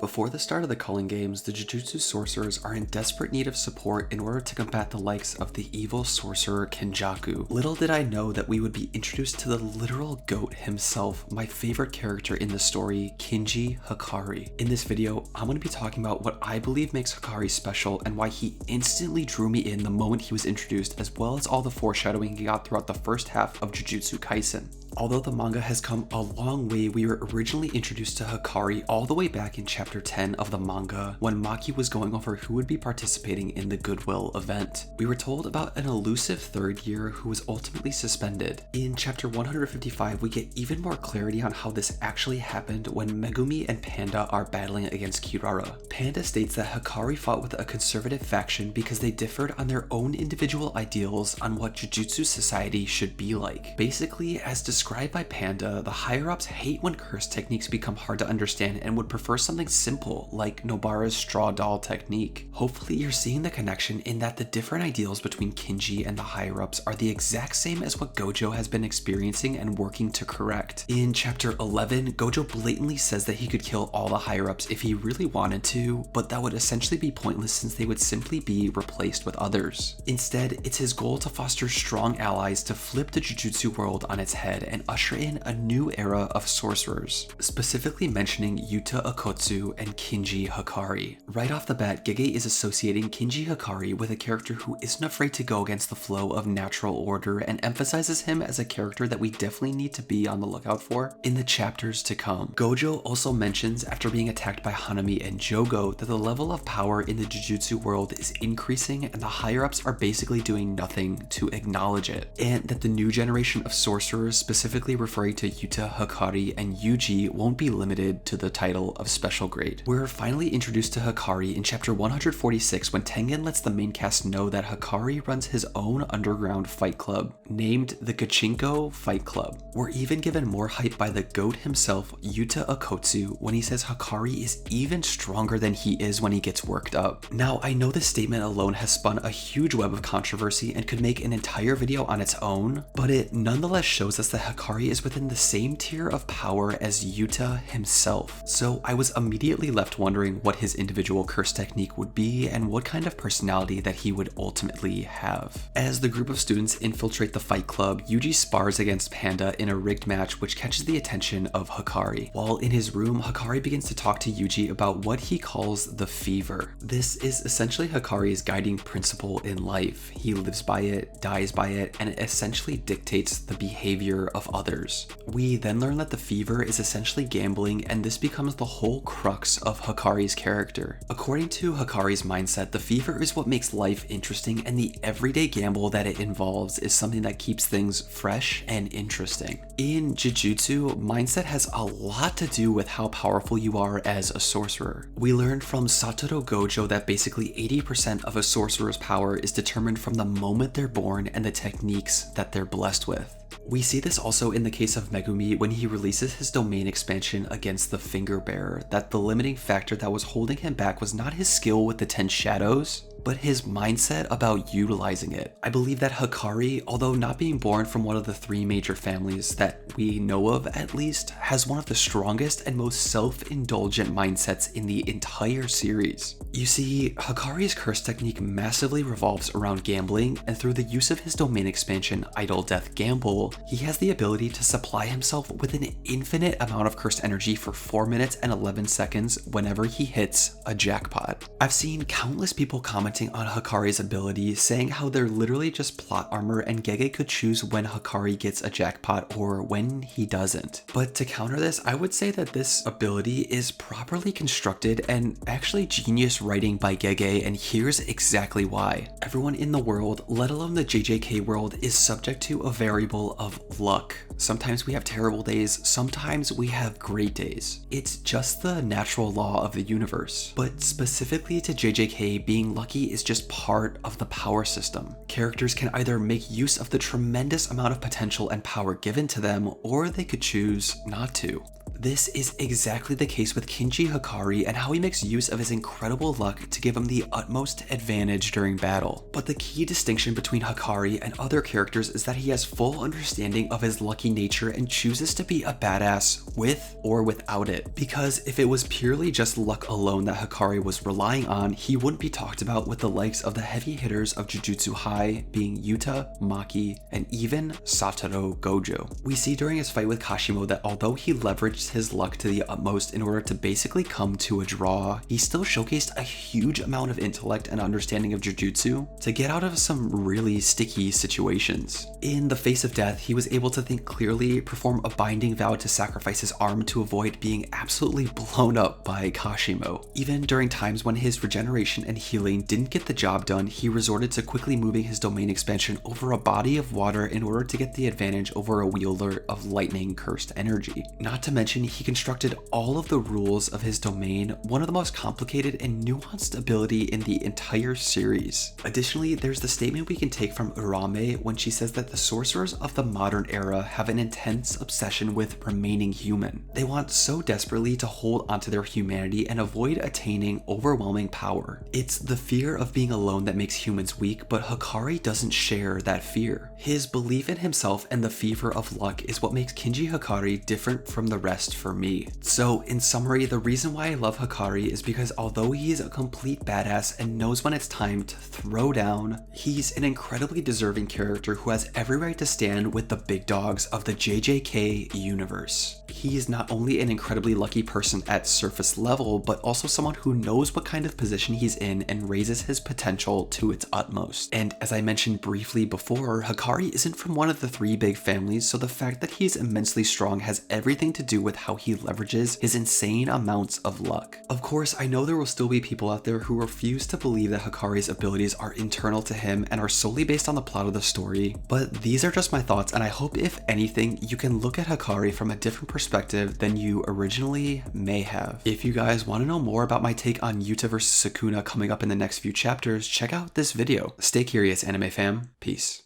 Before the start of the Culling Games, the Jujutsu sorcerers are in desperate need of support in order to combat the likes of the evil sorcerer Kenjaku. Little did I know that we would be introduced to the literal goat himself, my favorite character in the story, Kinji Hakari. In this video, I'm going to be talking about what I believe makes Hakari special and why he instantly drew me in the moment he was introduced, as well as all the foreshadowing he got throughout the first half of Jujutsu Kaisen. Although the manga has come a long way, we were originally introduced to Hakari all the way back in chapter 10 of the manga when Maki was going over who would be participating in the Goodwill event. We were told about an elusive third year who was ultimately suspended. In chapter 155, we get even more clarity on how this actually happened when Megumi and Panda are battling against Kirara. Panda states that Hakari fought with a conservative faction because they differed on their own individual ideals on what Jujutsu society should be like. Basically, as described by Panda, the higher-ups hate when curse techniques become hard to understand and would prefer something simple like Nobara's straw doll technique. Hopefully you're seeing the connection in that the different ideals between Kinji and the higher-ups are the exact same as what Gojo has been experiencing and working to correct. In chapter 11, Gojo blatantly says that he could kill all the higher-ups if he really wanted to, but that would essentially be pointless since they would simply be replaced with others. Instead, it's his goal to foster strong allies to flip the Jujutsu world on its head and usher in a new era of sorcerers, specifically mentioning Yuta Okkotsu and Kinji Hakari. Right off the bat, Gege is associating Kinji Hakari with a character who isn't afraid to go against the flow of natural order and emphasizes him as a character that we definitely need to be on the lookout for in the chapters to come. Gojo also mentions, after being attacked by Hanami and Jogo, that the level of power in the Jujutsu world is increasing and the higher-ups are basically doing nothing to acknowledge it, and that the new generation of sorcerers, specifically referring to Yuta, Hakari, and Yuji, won't be limited to the title of special grade. We're finally introduced to Hakari in chapter 146 when Tengen lets the main cast know that Hakari runs his own underground fight club, named the Gachinko Fight Club. We're even given more hype by the GOAT himself, Yuta Okkotsu, when he says Hakari is even stronger than he is when he gets worked up. Now, I know this statement alone has spun a huge web of controversy and could make an entire video on its own, but it nonetheless shows us that Hakari is within the same tier of power as Yuta himself. So I was immediately left wondering what his individual curse technique would be and what kind of personality that he would ultimately have. As the group of students infiltrate the fight club, Yuji spars against Panda in a rigged match which catches the attention of Hakari. While in his room, Hakari begins to talk to Yuji about what he calls the fever. This is essentially Hakari's guiding principle in life. He lives by it, dies by it, and it essentially dictates the behavior of others. We then learn that the fever is essentially gambling, and this becomes the whole crux of Hakari's character. According to Hakari's mindset, the fever is what makes life interesting, and the everyday gamble that it involves is something that keeps things fresh and interesting. In Jujutsu, mindset has a lot to do with how powerful you are as a sorcerer. We learned from Satoru Gojo that basically 80% of a sorcerer's power is determined from the moment they're born and the techniques that they're blessed with. We see this also in the case of Megumi when he releases his domain expansion against the Finger Bearer, that the limiting factor that was holding him back was not his skill with the 10 shadows, but his mindset about utilizing it. I believe that Hakari, although not being born from one of the three major families that we know of at least, has one of the strongest and most self-indulgent mindsets in the entire series. You see, Hakari's curse technique massively revolves around gambling, and through the use of his domain expansion, Idle Death Gamble, he has the ability to supply himself with an infinite amount of cursed energy for 4 minutes and 11 seconds whenever he hits a jackpot. I've seen countless people commenting on Hakari's ability, saying how they're literally just plot armor and Gege could choose when Hakari gets a jackpot or when he doesn't. But to counter this, I would say that this ability is properly constructed and actually genius writing by Gege, and here's exactly why. Everyone in the world, let alone the JJK world, is subject to a variable of luck. Sometimes we have terrible days, sometimes we have great days. It's just the natural law of the universe. But specifically basically to JJK, being lucky is just part of the power system. Characters can either make use of the tremendous amount of potential and power given to them, or they could choose not to. This is exactly the case with Kinji Hakari and how he makes use of his incredible luck to give him the utmost advantage during battle. But the key distinction between Hakari and other characters is that he has full understanding of his lucky nature and chooses to be a badass with or without it. Because if it was purely just luck alone that Hakari was relying on, he wouldn't be talked about with the likes of the heavy hitters of Jujutsu High being Yuta, Maki, and even Satoru Gojo. We see during his fight with Kashimo that although he leveraged his luck to the utmost in order to basically come to a draw, he still showcased a huge amount of intellect and understanding of Jujutsu to get out of some really sticky situations. In the face of death, he was able to think clearly, perform a binding vow to sacrifice his arm to avoid being absolutely blown up by Kashimo. Even during times when his regeneration and healing didn't get the job done, he resorted to quickly moving his domain expansion over a body of water in order to get the advantage over a wielder of lightning cursed energy. Not to mention, he constructed all of the rules of his domain, one of the most complicated and nuanced ability in the entire series. Additionally, there's the statement we can take from Urame when she says that the sorcerers of the modern era have an intense obsession with remaining human. They want so desperately to hold onto their humanity and avoid attaining overwhelming power. It's the fear of being alone that makes humans weak, but Hakari doesn't share that fear. His belief in himself and the fever of luck is what makes Kinji Hakari different from the rest for me. So in summary, the reason why I love Hakari is because although he is a complete badass and knows when it's time to throw down, he's an incredibly deserving character who has every right to stand with the big dogs of the JJK universe. He is not only an incredibly lucky person at surface level, but also someone who knows what kind of position he's in and raises his potential to its utmost. And as I mentioned briefly before, Hakari isn't from one of the three big families, so the fact that he's immensely strong has everything to do with how he leverages his insane amounts of luck. Of course, I know there will still be people out there who refuse to believe that Hakari's abilities are internal to him and are solely based on the plot of the story, but these are just my thoughts, and I hope if anything, you can look at Hakari from a different perspective than you originally may have. If you guys want to know more about my take on Yuta vs Sukuna coming up in the next few chapters, check out this video. Stay curious, anime fam. Peace.